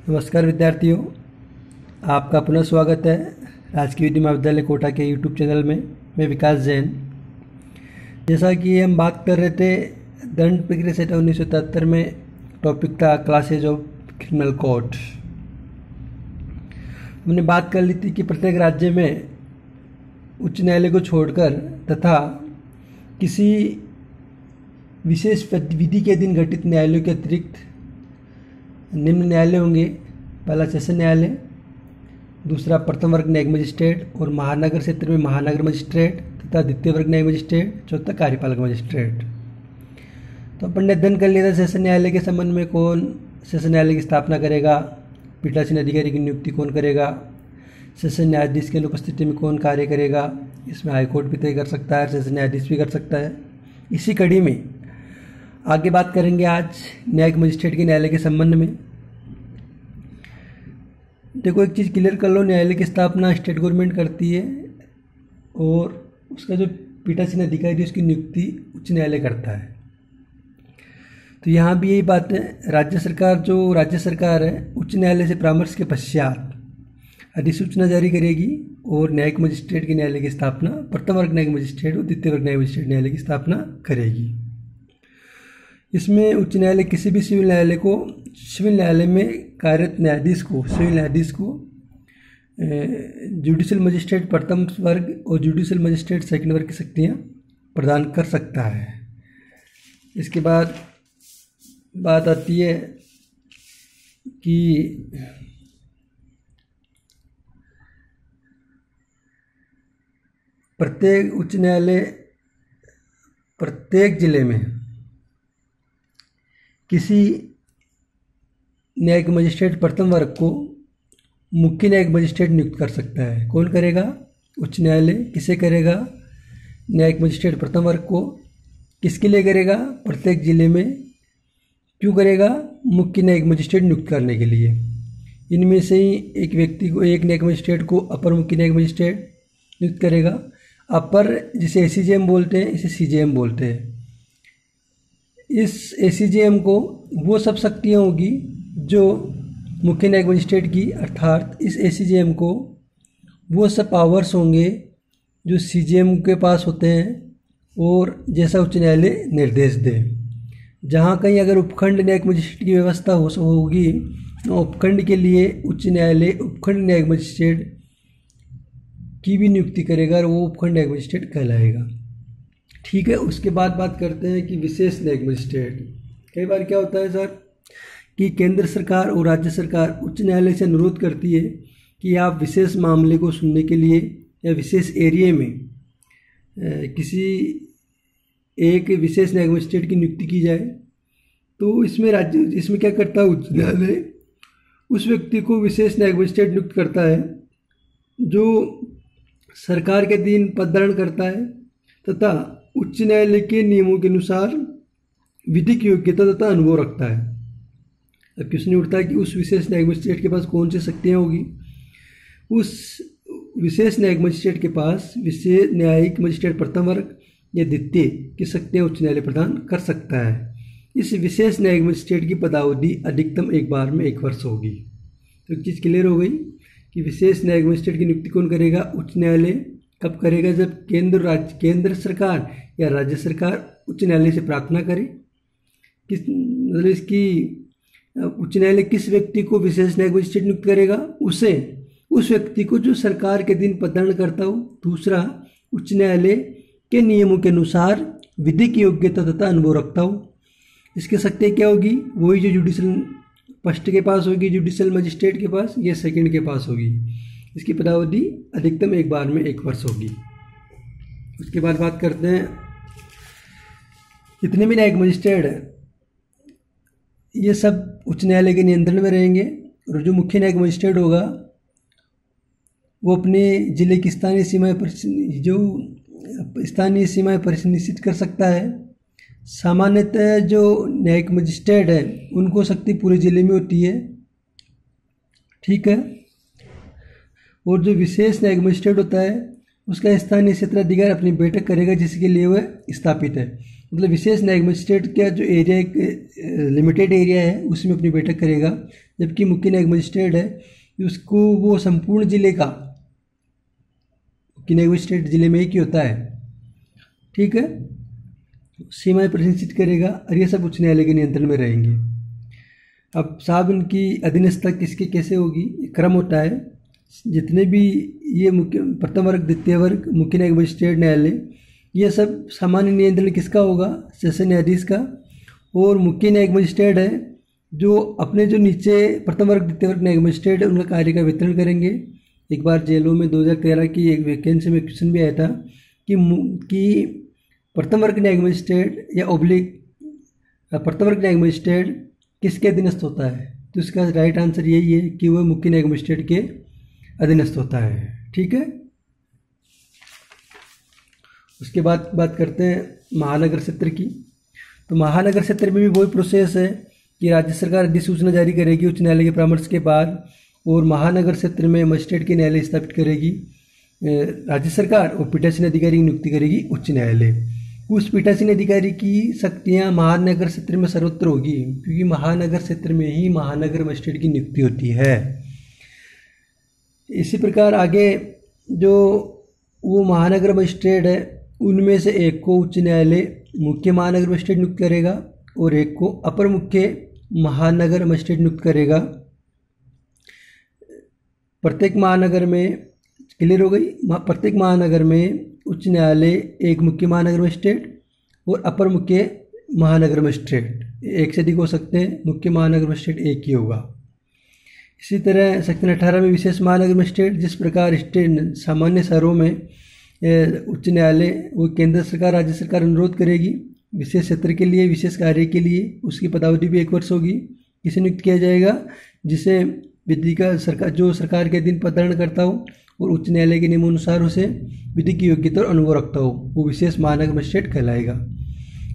नमस्कार विद्यार्थियों, आपका पुनः स्वागत है राजकीय विधि महाविद्यालय कोटा के यूट्यूब चैनल में। मैं विकास जैन। जैसा कि हम बात कर रहे थे दंड प्रक्रिया संहिता 1977 में टॉपिक था क्लासेज ऑफ क्रिमिनल कोर्ट। हमने बात कर ली थी कि प्रत्येक राज्य में उच्च न्यायालय को छोड़कर तथा किसी विशेष विधि के अधीन गठित न्यायालयों के अतिरिक्त निम्न न्यायालय होंगे। पहला सेशन न्यायालय, दूसरा प्रथम वर्ग न्यायिक मजिस्ट्रेट और महानगर क्षेत्र में महानगर मजिस्ट्रेट तथा द्वितीय वर्ग न्यायिक मजिस्ट्रेट, चौथा कार्यपालक मजिस्ट्रेट। तो अपन ने अध्ययन कर लिया था सेशन न्यायालय के संबंध में कौन सेशन न्यायालय की स्थापना करेगा, पीठासीन अधिकारी की नियुक्ति कौन करेगा, सेशन न्यायाधीश की अनुपस्थिति में कौन कार्य करेगा। इसमें हाईकोर्ट भी तय कर सकता है, सेशन न्यायाधीश भी कर सकता है। इसी कड़ी में आगे बात करेंगे आज न्यायिक मजिस्ट्रेट के न्यायालय के संबंध में। देखो, एक चीज़ क्लियर कर लो, न्यायालय की स्थापना स्टेट गवर्नमेंट करती है और उसका जो पीठासीन अधिकारी उसकी नियुक्ति उच्च न्यायालय करता है। तो यहाँ भी यही बात है, राज्य सरकार है उच्च न्यायालय से परामर्श के पश्चात अधिसूचना जारी करेगी और न्यायिक मजिस्ट्रेट के न्यायालय की स्थापना प्रथम वर्ग न्यायिक मजिस्ट्रेट और द्वितीय वर्ग न्यायिक मजिस्ट्रेट न्यायालय की स्थापना करेगी। इसमें उच्च न्यायालय किसी भी सिविल न्यायालय में कार्यरत सिविल न्यायाधीश को जुडिशल मजिस्ट्रेट प्रथम वर्ग और जुडिशल मजिस्ट्रेट सेकंड वर्ग की शक्तियाँ प्रदान कर सकता है। इसके बाद बात आती है कि प्रत्येक उच्च न्यायालय प्रत्येक जिले में किसी न्यायिक मजिस्ट्रेट प्रथम वर्ग को मुख्य न्यायिक मजिस्ट्रेट नियुक्त कर सकता है। कौन करेगा? उच्च न्यायालय। किसे करेगा? न्यायिक मजिस्ट्रेट प्रथम वर्ग को। किसके लिए करेगा? प्रत्येक जिले में। क्यों करेगा? मुख्य न्यायिक मजिस्ट्रेट नियुक्त करने के लिए। इनमें से ही एक व्यक्ति को, एक न्यायिक मजिस्ट्रेट को अपर मुख्य न्यायिक मजिस्ट्रेट नियुक्त करेगा। अपर जिसे एसीजेएम बोलते हैं, इसे सीजेएम बोलते हैं। इस एसीजेएम को वो सब शक्तियाँ होगी जो मुख्य न्यायिक मजिस्ट्रेट की, अर्थात इस एसीजेएम को वो सब पावर्स होंगे जो सीजेएम के पास होते हैं और जैसा उच्च न्यायालय निर्देश दे। जहाँ कहीं अगर उपखंड न्यायिक मजिस्ट्रेट की व्यवस्था होगी तो उपखंड के लिए उच्च न्यायालय उपखंड न्यायिक मजिस्ट्रेट की भी नियुक्ति करेगा और वो उपखंड न्यायिक मजिस्ट्रेट कहलाएगा। ठीक है। उसके बाद बात करते हैं कि विशेष न्यायिक मजिस्ट्रेट। कई बार क्या होता है सर कि केंद्र सरकार और राज्य सरकार उच्च न्यायालय से अनुरोध करती है कि आप विशेष मामले को सुनने के लिए या विशेष एरिया में किसी एक विशेष न्यायिक मजिस्ट्रेट की नियुक्ति की जाए। तो इसमें क्या करता है उच्च न्यायालय, उस व्यक्ति को विशेष न्यायिक मजिस्ट्रेट नियुक्त करता है जो सरकार के अधीन पद धारण करता है तथा उच्च न्यायालय के नियमों के अनुसार विधिक योग्यता तथा अनुभव रखता है। अब क्वेश्चन उठता है कि उस विशेष न्यायिक मजिस्ट्रेट के पास कौन सी शक्तियाँ होगी। उस विशेष न्यायिक मजिस्ट्रेट के पास विशेष न्यायिक मजिस्ट्रेट प्रथम वर्ग या द्वितीय की शक्तियाँ उच्च न्यायालय प्रदान कर सकता है। इस विशेष न्यायिक मजिस्ट्रेट की पदावधि अधिकतम एक बार में 1 वर्ष होगी। तो एक चीज़ क्लियर हो गई कि विशेष न्यायिक मजिस्ट्रेट की नियुक्ति कौन करेगा? उच्च न्यायालय। कब करेगा? जब केंद्र सरकार या राज्य सरकार उच्च न्यायालय से प्रार्थना करे। मतलब इसकी उच्च न्यायालय किस व्यक्ति को विशेष न्यायिक मजिस्ट्रेट नियुक्त करेगा? उस व्यक्ति को जो सरकार के अधीन पद धारण करता हो। दूसरा, उच्च न्यायालय के नियमों के अनुसार विधिक योग्यता तथा अनुभव रखता हो। इसकी शक्तियाँ क्या होगी? वही जो जुडिशल फर्स्ट के पास होगी, जुडिशल मजिस्ट्रेट के पास, या सेकंड के पास होगी। इसकी पदावधि अधिकतम एक बार में 1 वर्ष होगी। उसके बाद बात करते हैं जितने भी न्यायिक मजिस्ट्रेट हैं ये सब उच्च न्यायालय के नियंत्रण में रहेंगे और जो मुख्य न्यायिक मजिस्ट्रेट होगा वो अपने जिले की स्थानीय सीमाएं परिनिश्चित कर सकता है। सामान्यतः जो न्यायिक मजिस्ट्रेट है उनको शक्ति पूरे जिले में होती है। ठीक है। और जो विशेष न्यायिक मजिस्ट्रेट होता है उसका स्थानीय क्षेत्राधिकार अपनी बैठक करेगा जिसके लिए वह स्थापित है। मतलब विशेष न्यायिक मजिस्ट्रेट का जो एरिया एक लिमिटेड एरिया है उसमें अपनी बैठक करेगा, जबकि मुख्य न्यायिक मजिस्ट्रेट है उसको वो संपूर्ण जिले का मुख्य न्यायिक मजिस्ट्रेट जिले में एक ही होता है, ठीक है, सीमाएं परिनिश्चित करेगा और ये सब उच्च न्यायालय के नियंत्रण में रहेंगे। अब साहब इनकी अधीनस्थता किसके कैसे होगी, क्रम होता है, जितने भी ये मुख्य प्रथम वर्ग द्वितीय वर्ग मुख्य न्यायिक मजिस्ट्रेट न्यायालय ये सब सामान्य नियंत्रण किसका होगा, सेशन न्यायाधीश का। और मुख्य न्यायिक मजिस्ट्रेट है जो अपने जो नीचे प्रथम वर्ग द्वितीय वर्ग न्यायिक मजिस्ट्रेट है उनका कार्य का वितरण करेंगे। एक बार जेलों में 2013 की एक वैकेंसी में क्वेश्चन भी आया था कि प्रथम वर्ग न्यायिक मजिस्ट्रेट या ऑब्लिक प्रथम वर्ग न्यायिक मजिस्ट्रेट किसके अधीनस्थ होता है, तो इसका राइट आंसर यही है कि वह मुख्य न्यायिक मजिस्ट्रेट के अधीनस्थ होता है, ठीक है। उसके बाद बात करते हैं महानगर क्षेत्र की। तो महानगर क्षेत्र में भी वही प्रोसेस है कि राज्य सरकार अधिसूचना जारी करेगी उच्च न्यायालय के परामर्श के बाद, और महानगर क्षेत्र में मजिस्ट्रेट के न्यायालय स्थापित करेगी राज्य सरकार, और पीठासीन अधिकारी की नियुक्ति करेगी उच्च न्यायालय। उस पीठासीन अधिकारी की शक्तियाँ महानगर क्षेत्र में सर्वत्र होगी, क्योंकि महानगर क्षेत्र में ही महानगर मजिस्ट्रेट की नियुक्ति होती है। इसी प्रकार आगे जो वो महानगर मजिस्ट्रेट है उनमें से एक को उच्च न्यायालय मुख्य महानगर मजिस्ट्रेट नियुक्त करेगा और एक को अपर मुख्य महानगर मजिस्ट्रेट नियुक्त करेगा। प्रत्येक महानगर में, क्लियर हो गई, प्रत्येक महानगर में उच्च न्यायालय एक मुख्य महानगर मजिस्ट्रेट और अपर मुख्य महानगर मजिस्ट्रेट, एक से अधिक हो सकते हैं, मुख्य महानगर मजिस्ट्रेट एक ही होगा। इसी तरह सेक्शन 18 में विशेष महानगर मजिस्ट्रेट, जिस प्रकार स्टेट सामान्य शहरों में उच्च न्यायालय वो केंद्र सरकार राज्य सरकार अनुरोध करेगी विशेष क्षेत्र के लिए विशेष कार्य के लिए, उसकी पदावधि भी 1 वर्ष होगी। किसे नियुक्त किया जाएगा, जिसे विधि का सरकार जो सरकार के अधीन पदधारण करता हो और उच्च न्यायालय के नियमानुसार उसे विधि की योग्यता और अनुभव रखता हो, वो विशेष महानगर मजिस्ट्रेट कहलाएगा।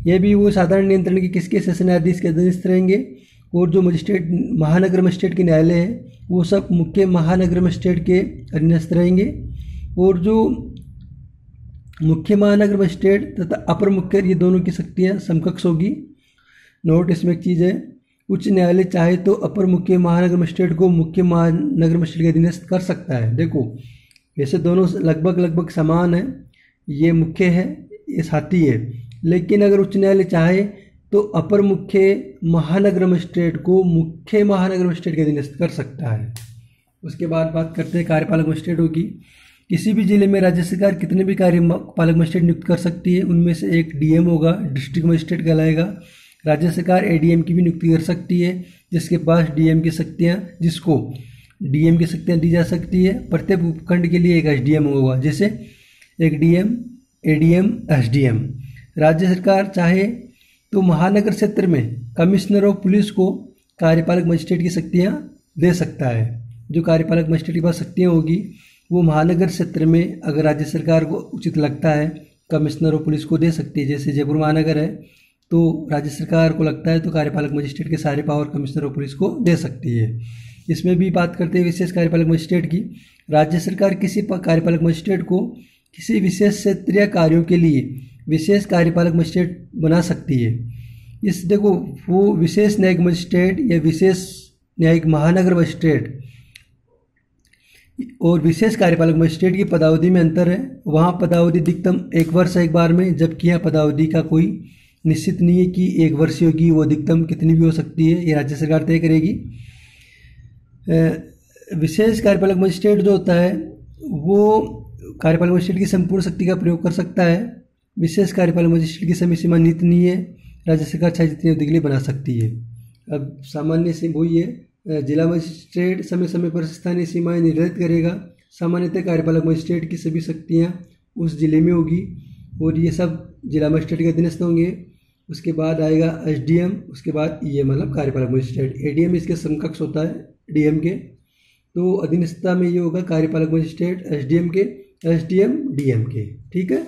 यह भी वो साधारण नियंत्रण के किसके सेशन न्यायाधीश के अधीनस्थ रहेंगे, और जो मजिस्ट्रेट महानगर मजिस्ट्रेट के न्यायालय है वो सब मुख्य महानगर मजिस्ट्रेट के अधीनस्थ रहेंगे। और जो मुख्य महानगर मजिस्ट्रेट तथा अपर मुख्य ये दोनों की शक्तियाँ समकक्ष होगी। नोट इसमें एक चीज़ है, उच्च न्यायालय चाहे तो अपर मुख्य महानगर मजिस्ट्रेट को मुख्य महानगर मजिस्ट्रेट के अधीनस्थ कर सकता है। देखो वैसे दोनों लगभग समान है, ये मुख्य है ये साथी है, लेकिन अगर उच्च न्यायालय चाहे तो अपर मुख्य महानगर मजिस्ट्रेट को मुख्य महानगर मजिस्ट्रेट के अधीनस्थ कर सकता है। उसके बाद बात करते हैं कार्यपालक मजिस्ट्रेटों की। किसी भी जिले में राज्य सरकार कितने भी कार्यपालक मजिस्ट्रेट नियुक्त कर सकती है, उनमें से एक डीएम होगा, डिस्ट्रिक्ट मजिस्ट्रेट कहलाएगा। राज्य सरकार एडीएम की भी नियुक्ति कर सकती है, जिसके पास डीएम की शक्तियाँ जिसको डीएम की शक्तियाँ दी जा सकती है। प्रत्येक उपखंड के लिए एक एसडीएम होगा, जैसे एक डीएम, एडीएम, एसडीएम। राज्य सरकार चाहे तो महानगर क्षेत्र में कमिश्नर ऑफ पुलिस को कार्यपालक मजिस्ट्रेट की शक्तियाँ दे सकता है। जो कार्यपालक मजिस्ट्रेट के पास शक्तियाँ होगी वो महानगर क्षेत्र में अगर राज्य सरकार को उचित लगता है कमिश्नर ऑफ पुलिस को दे सकती है। जैसे जयपुर महानगर है तो राज्य सरकार को लगता है तो कार्यपालक मजिस्ट्रेट के सारे पावर कमिश्नर ऑफ पुलिस को दे सकती है। इसमें भी बात करते हैं विशेष कार्यपालक मजिस्ट्रेट की। राज्य सरकार किसी कार्यपालक मजिस्ट्रेट को किसी विशेष क्षेत्रीय कार्यों के लिए विशेष कार्यपालक मजिस्ट्रेट बना सकती है। इस देखो वो विशेष न्यायिक मजिस्ट्रेट या विशेष न्यायिक महानगर मजिस्ट्रेट और विशेष कार्यपालक मजिस्ट्रेट की पदावधि में अंतर है। वहाँ पदावधि अधिकतम 1 वर्ष है एक बार में, जबकि यहाँ पदावधि का कोई निश्चित नहीं है कि 1 वर्ष होगी, वो अधिकतम कितनी भी हो सकती है, ये राज्य सरकार तय करेगी। विशेष कार्यपालक मजिस्ट्रेट जो होता है वो कार्यपालक मजिस्ट्रेट की संपूर्ण शक्ति का प्रयोग कर सकता है। विशेष कार्यपालक मजिस्ट्रेट की समय सीमा निहित नहीं है, राज्य सरकार चाहे जितनी अवधि के लिए बना सकती है। अब सामान्य से वही है, जिला मजिस्ट्रेट समय समय पर स्थानीय सीमाएं निर्धारित करेगा। सामान्यतः कार्यपालक मजिस्ट्रेट की सभी शक्तियां उस जिले में होगी और ये सब जिला मजिस्ट्रेट के अधीनस्थ होंगे। उसके बाद आएगा एसडीएम, उसके बाद ईए मतलब कार्यपालक मजिस्ट्रेट। एडीएम इसके समकक्ष होता है डीएम के। तो अधीनस्थता में ये होगा कार्यपालक मजिस्ट्रेट एसडीएम के, एसडीएम डीएम के, ठीक है।